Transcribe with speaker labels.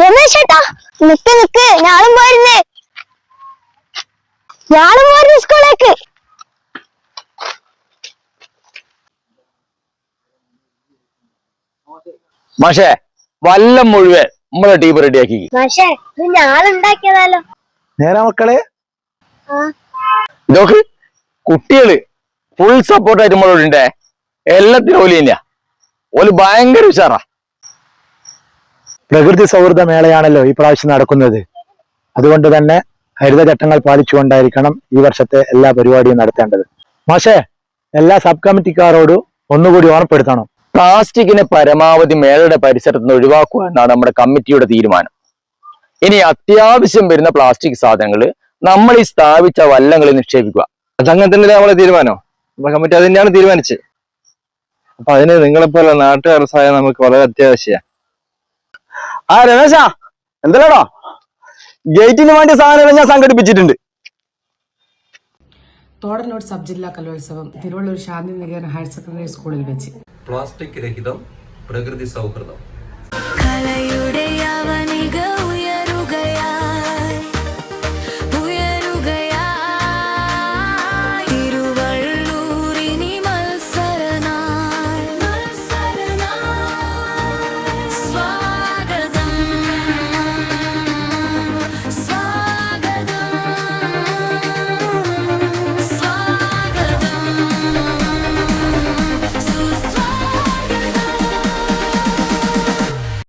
Speaker 1: രമേശ് ചേട്ടാ നിക്ക് ഞാളും പോയിരുന്നേ സ്കൂളിലേക്ക്.
Speaker 2: മാഷേ വല്ലം മുഴുവൻ നമ്മളെ ടീം റെഡിയാക്കി.
Speaker 1: മാഷേ ഇത് ഞാളുണ്ടാക്കിയതാലോ.
Speaker 3: നേരാ മക്കളെ,
Speaker 2: ഇതൊക്കെ കുട്ടികള് ഫുൾ സപ്പോർട്ടായിട്ട് നമ്മളോടുണ്ടേ. എല്ലാത്തിനും ഓലി തന്നെയാ, ഓല് ഭയങ്കര ഉഷാറാ.
Speaker 3: പ്രകൃതി സൗഹൃദ മേളയാണല്ലോ ഈ പ്രാവശ്യം നടക്കുന്നത്. അതുകൊണ്ട് തന്നെ ഹരിതചട്ടങ്ങൾ പാലിച്ചുകൊണ്ടായിരിക്കണം ഈ വർഷത്തെ എല്ലാ പരിപാടിയും നടത്തേണ്ടത്. മാഷേ, എല്ലാ സബ് കമ്മിറ്റിക്കാരോടും ഒന്നുകൂടി ഓർമ്മപ്പെടുത്തണം.
Speaker 2: പ്ലാസ്റ്റിക്കിനെ പരമാവധി മേളയുടെ പരിസരത്ത് നിന്ന് ഒഴിവാക്കുക എന്നാണ് നമ്മുടെ കമ്മിറ്റിയുടെ തീരുമാനം. ഇനി അത്യാവശ്യം വരുന്ന പ്ലാസ്റ്റിക് സാധനങ്ങൾ നമ്മൾ ഈ സ്ഥാപിച്ച വല്ലങ്ങളിൽ നിക്ഷേപിക്കുക.
Speaker 4: അതങ്ങനെ തന്നെ നമ്മളെ തീരുമാനം. നമ്മുടെ കമ്മിറ്റി അത് തന്നെയാണ് തീരുമാനിച്ചത്. അപ്പൊ അതിന് നിങ്ങളെപ്പോലെ നാട്ടുകാരുടെ സഹായം നമുക്ക് വളരെ അത്യാവശ്യമാണ്.
Speaker 3: രമേശാ, എന്തല്ലാടോ, ഗേറ്റിന് വേണ്ടി സാധനങ്ങൾ ഞാൻ സംഘടിപ്പിച്ചിട്ടുണ്ട്.
Speaker 5: തോടനോട് സബ് ജില്ലാ കലോത്സവം തിരുവള്ളൂർ ശാന്തി നികേതൻ ഹയർ സെക്കൻഡറി സ്കൂളിൽ വെച്ച്.
Speaker 6: പ്ലാസ്റ്റിക് രഹിതം, പ്രകൃതി സൗഹൃദം.
Speaker 7: കലയുടെ യവനിക